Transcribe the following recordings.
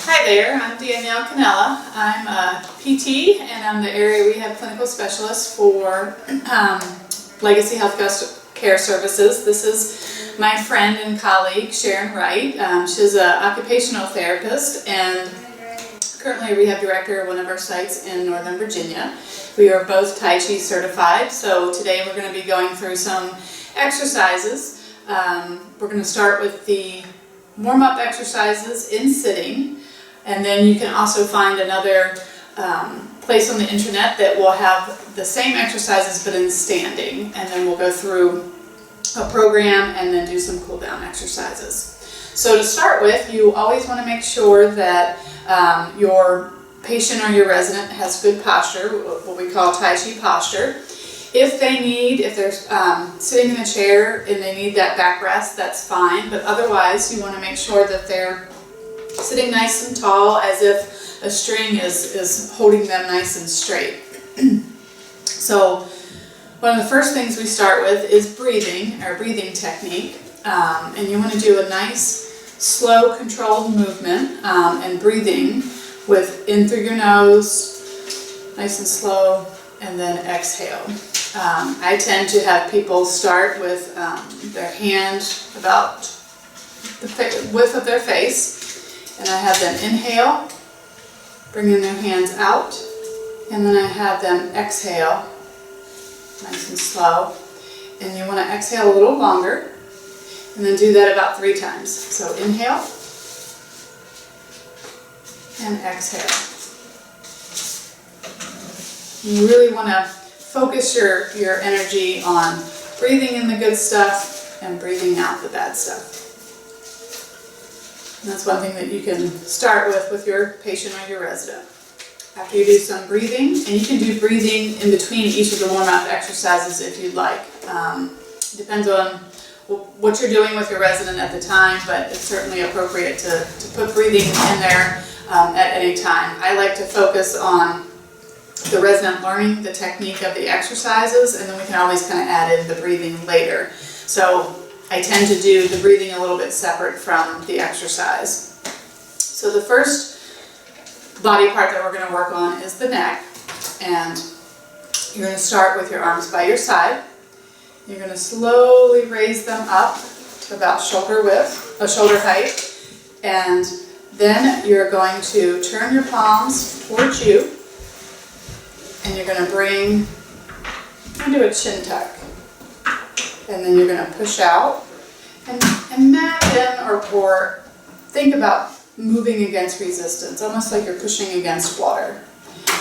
Hi there, I'm Danielle Canella. I'm a PT and I'm the area rehab clinical specialist for Legacy Health Care Services. This is my friend and colleague Sharon Wright. She's an occupational therapist and currently a rehab director of one of our sites in Northern Virginia. We are both Tai Chi certified, so today we're going to be going through some exercises. We're going to start with the warm-up exercises in sitting, and then you can also find another place on the internet that will have the same exercises but in standing, and then we'll go through a program and then do some cool down exercises. So to start with, you always want to make sure that your patient or your resident has good posture, what we call Tai Chi posture. If they're sitting in a chair and they need that backrest, that's fine, but otherwise you want to make sure that they're sitting nice and tall as if a string is holding them nice and straight. So one of the first things we start with is breathing, our breathing technique, and you want to do a nice slow controlled movement and breathing with in through your nose, nice and slow, and then exhale. I tend to have people start with their hand about the width of their face, and I have them inhale, bringing their hands out, and then I have them exhale, nice and slow. And you want to exhale a little longer, and then do that about 3 times. So inhale, and exhale. You really want to focus your energy on breathing in the good stuff and breathing out the bad stuff. And that's one thing that you can start with your patient or your resident. After you do some breathing, and you can do breathing in between each of the warm-up exercises if you'd like. Depends on what you're doing with your resident at the time, but it's certainly appropriate to put breathing in there at any time. I like to focus on the resident learning the technique of the exercises, and then we can always kind of add in the breathing later. So I tend to do the breathing a little bit separate from the exercise. So the first body part that we're going to work on is the neck, and you're going to start with your arms by your side. You're going to slowly raise them up to about shoulder height, and then you're going to turn your palms towards you, and you're going to do a chin tuck, and then you're going to push out, and imagine or think about moving against resistance, almost like you're pushing against water.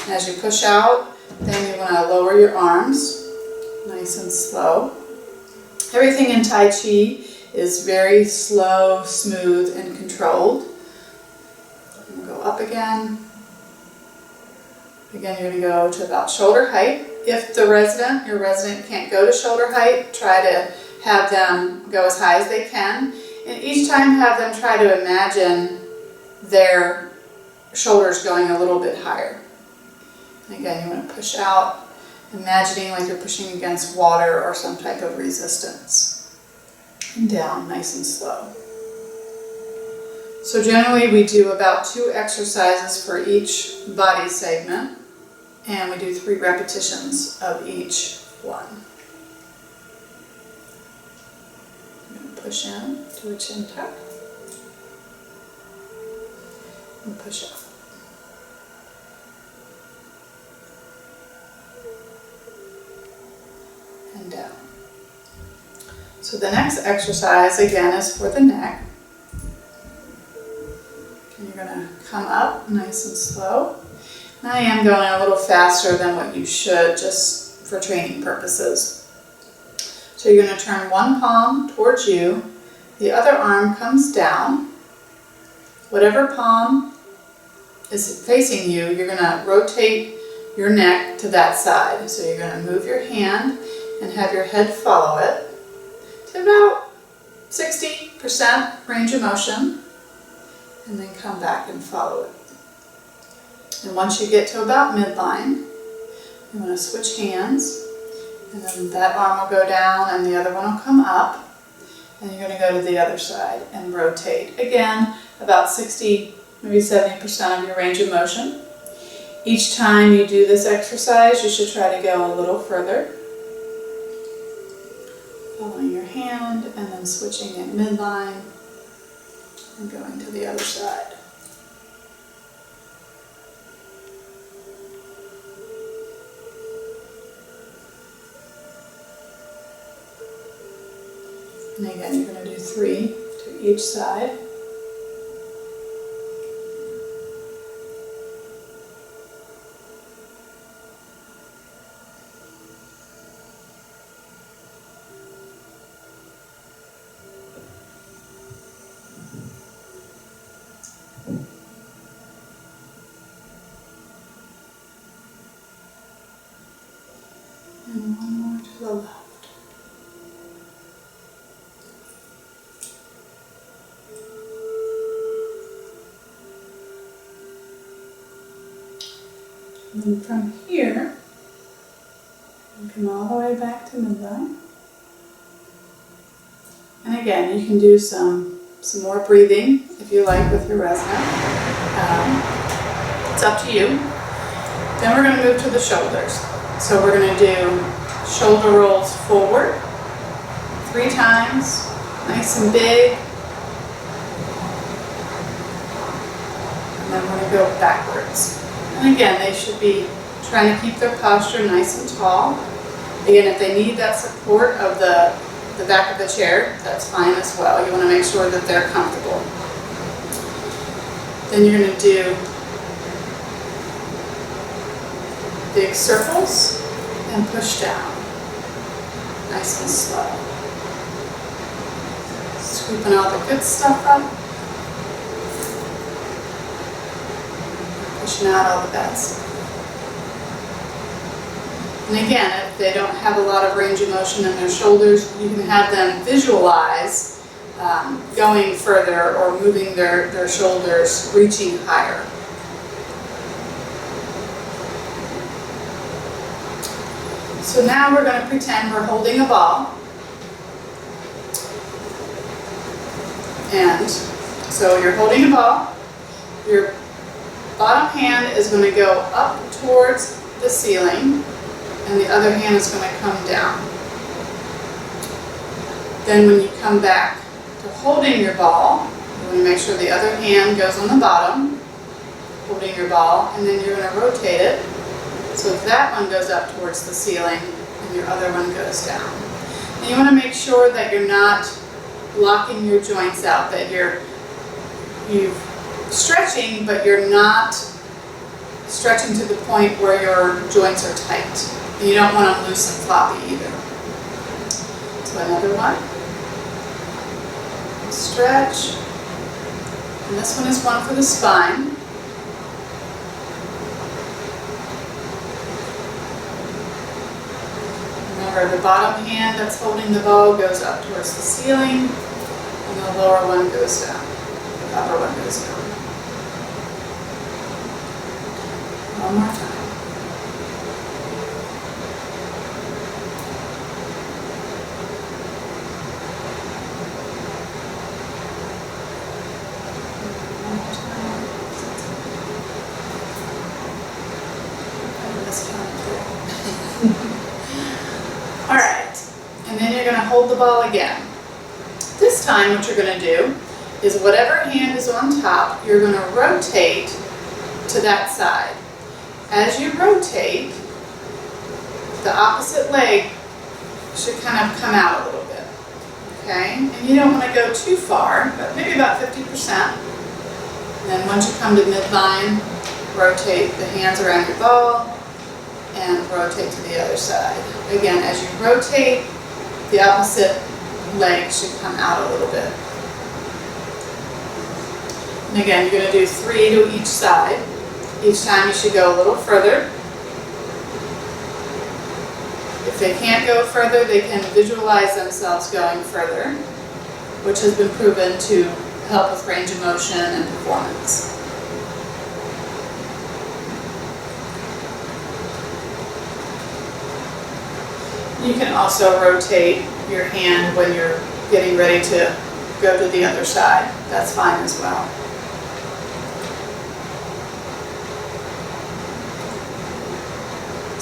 And as you push out, then you want to lower your arms, nice and slow. Everything in Tai Chi is very slow, smooth, and controlled. And go up again. Again, you're going to go to about shoulder height. If your resident can't go to shoulder height, try to have them go as high as they can. And each time have them try to imagine their shoulders going a little bit higher. And again, you want to push out, imagining like you're pushing against water or some type of resistance. And down, nice and slow. So generally we do about 2 exercises for each body segment, and we do 3 repetitions of each one. I'm going to push in, do a chin tuck, and push up. And down. So the next exercise again is for the neck. And you're going to come up nice and slow. And I am going a little faster than what you should just for training purposes. So you're going to turn one palm towards you, the other arm comes down. Whatever palm is facing you, you're going to rotate your neck to that side. So you're going to move your hand and have your head follow it to about 60% range of motion, and then come back and follow it. And once you get to about midline, you want to switch hands, and then that arm will go down and the other one will come up, and you're going to go to the other side and rotate. Again, about 60 maybe 70% of your range of motion. Each time you do this exercise, you should try to go a little further. Following your hand and then switching at midline and going to the other side. And again, you're going to do 3 to each side. And one more to the left. And then from here, you come all the way back to midline. And again, you can do some more breathing if you like with your resonant. It's up to you. Then we're going to move to the shoulders. So we're going to do shoulder rolls forward 3 times, nice and big. And then we're going to go backwards. And again, they should be trying to keep their posture nice and tall. Again, if they need that support of the back of the chair, that's fine as well. You want to make sure that they're comfortable. Then you're going to do big circles and push down. Nice and slow. Scooping all the good stuff up. Pushing out all the bad stuff. And again, if they don't have a lot of range of motion in their shoulders, you can have them visualize going further or moving their shoulders, reaching higher. So now we're going to pretend we're holding a ball. And so you're holding a ball. Your bottom hand is going to go up towards the ceiling, and the other hand is going to come down. Then when you come back to holding your ball, you want to make sure the other hand goes on the bottom, holding your ball, and then you're going to rotate it so that one goes up towards the ceiling and your other one goes down. And you want to make sure that you're not locking your joints out, that you're stretching, but you're not stretching to the point where your joints are tight. And you don't want them loose and floppy either. So another one. Stretch. And this one is one for the spine. Remember, the bottom hand that's holding the ball goes up towards the ceiling, and the lower one goes down. The upper one goes down. One more time. One more time. And this time too. All right, and then you're going to hold the ball again. This time what you're going to do is whatever hand is on top, you're going to rotate to that side. As you rotate, the opposite leg should kind of come out a little bit, okay? And you don't want to go too far, but maybe about 50%. And then once you come to midline, rotate the hands around your ball and rotate to the other side. Again, as you rotate, the opposite leg should come out a little bit. And again, you're going to do 3 to each side. Each time you should go a little further. If they can't go further, they can visualize themselves going further, which has been proven to help with range of motion and performance. You can also rotate your hand when you're getting ready to go to the other side. That's fine as well.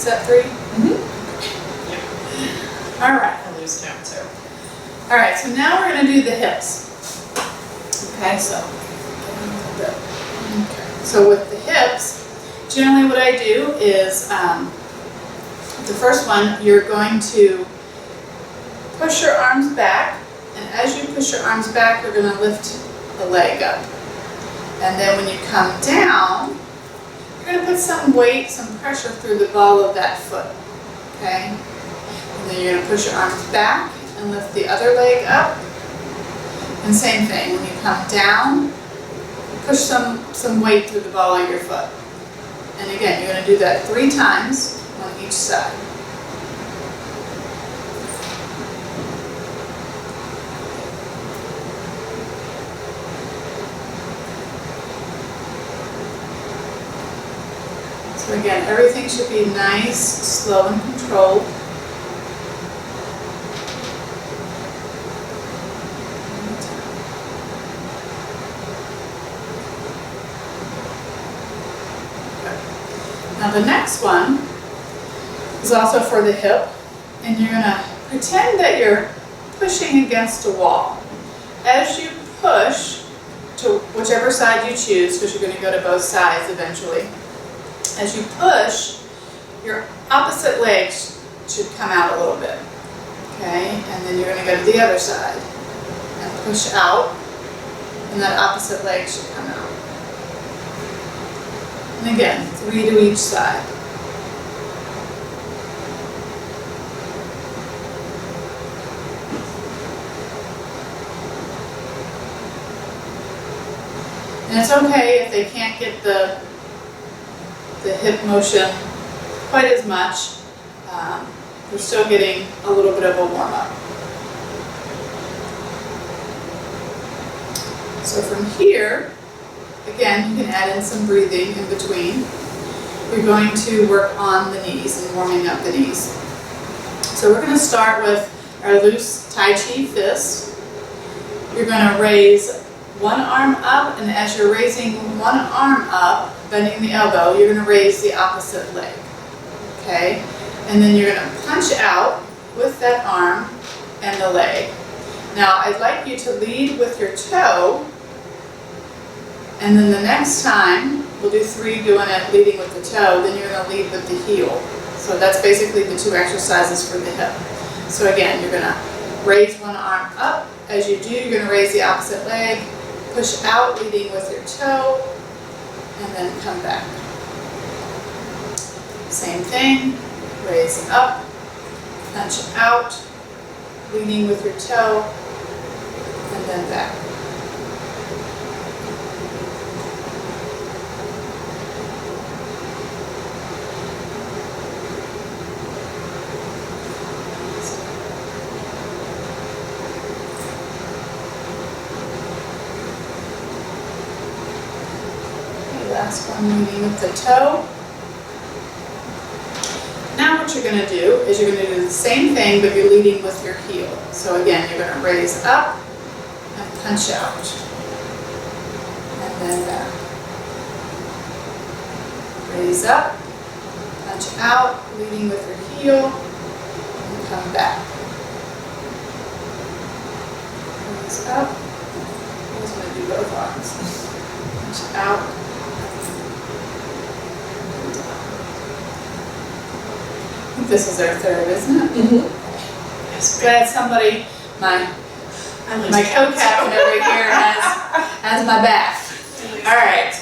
Is that 3? Mm-hmm. All right. I lose count too. All right, so now we're going to do the hips. Okay, so with the hips, generally what I do is the first one, you're going to push your arms back, and as you push your arms back, you're going to lift the leg up. And then when you come down, you're going to put some weight, some pressure through the ball of that foot. Okay? And then you're going to push your arms back and lift the other leg up. And same thing, when you come down, push some weight through the ball of your foot. And again, you're going to do that 3 times on each side. So again, everything should be nice, slow, and controlled. Now the next one is also for the hip, and you're going to pretend that you're pushing against a wall. As you push to whichever side you choose, because you're going to go to both sides eventually, as you push, your opposite leg should come out a little bit. Okay, and then you're going to go to the other side and push out, and that opposite leg should come out. And again, 3 to each side. And it's okay if they can't get the hip motion quite as much. We're still getting a little bit of a warm-up. So from here, again, you can add in some breathing in between. We're going to work on the knees and warming up the knees. So we're going to start with our loose Tai Chi fist. You're going to raise one arm up, and as you're raising one arm up, bending the elbow, you're going to raise the opposite leg. Okay? And then you're going to punch out with that arm and the leg. Now, I'd like you to lead with your toe, and then the next time, we'll do 3 doing it leading with the toe, then you're going to lead with the heel. So that's basically the 2 exercises for the hip. So again, you're going to raise one arm up. As you do, you're going to raise the opposite leg, push out leading with your toe, and then come back. Same thing, raise up, punch out, leading with your toe, and then back. Last one, leading with the toe. Now what you're going to do is you're going to do the same thing, but you're leading with your heel. So again, you're going to raise up and punch out. And then back. Raise up, punch out, leading with your heel, and come back. Raise up. I'm just going to do both arms. Punch out. I think this is our 3rd, isn't it? Mm-hmm. Yes, Glad somebody, my co-captain over here has my back. All right.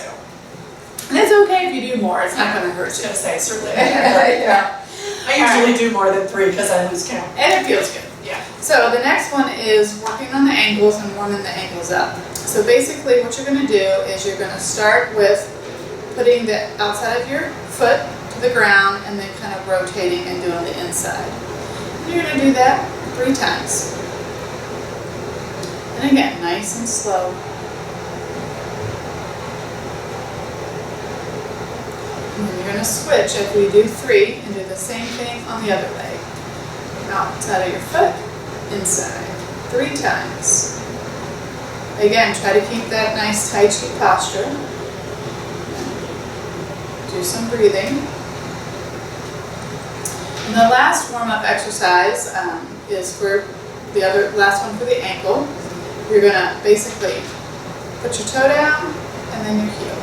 And it's okay if you do more. It's not going to hurt I was you. going to say, certainly. Yeah. I usually do more than 3 because I lose count. And it feels good. Yeah. So the next one is working on the ankles and warming the ankles up. So basically what you're going to do is you're going to start with putting the outside of your foot to the ground and then kind of rotating and doing the inside. And you're going to do that 3 times. And again, nice and slow. And then you're going to switch after you do 3 and do the same thing on the other leg. Outside of your foot, inside. 3 times. Again, try to keep that nice Tai Chi posture. Do some breathing. And the last warm-up exercise is for the last one for the ankle. You're gonna basically put your toe down and then your heel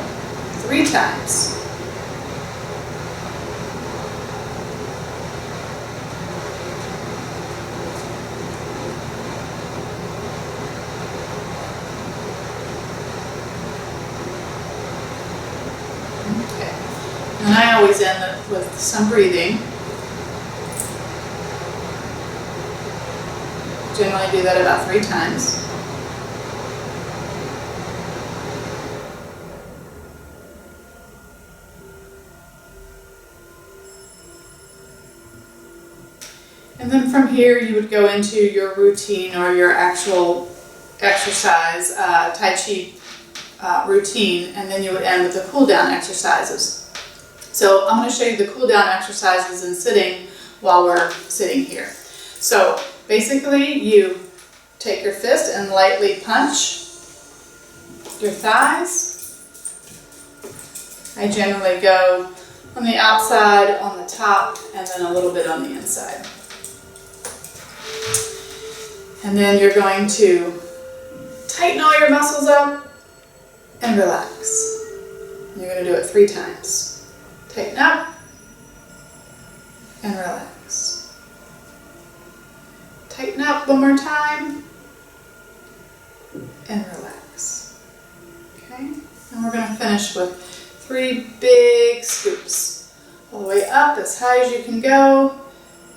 3 times. Okay. And I always end it with some breathing. Generally do that about 3 times. And then from here you would go into your routine or your actual exercise, Tai Chi routine, and then you would end with the cool down exercises. So I'm going to show you the cool down exercises in sitting while we're sitting here. So basically you take your fist and lightly punch your thighs. I generally go on the outside, on the top, and then a little bit on the inside. And then you're going to tighten all your muscles up and relax. You're going to do it 3 times. Tighten up and relax. Tighten up one more time and relax. Okay? And we're going to finish with 3 big scoops. All the way up as high as you can go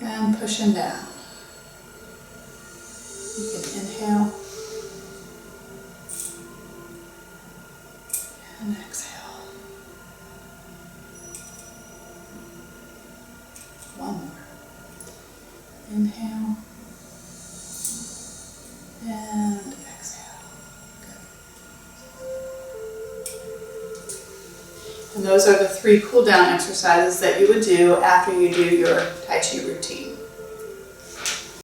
and pushing down. You can inhale and exhale. One more. Inhale and exhale. Good. And those are the 3 cool down exercises that you would do after you do your Tai Chi routine.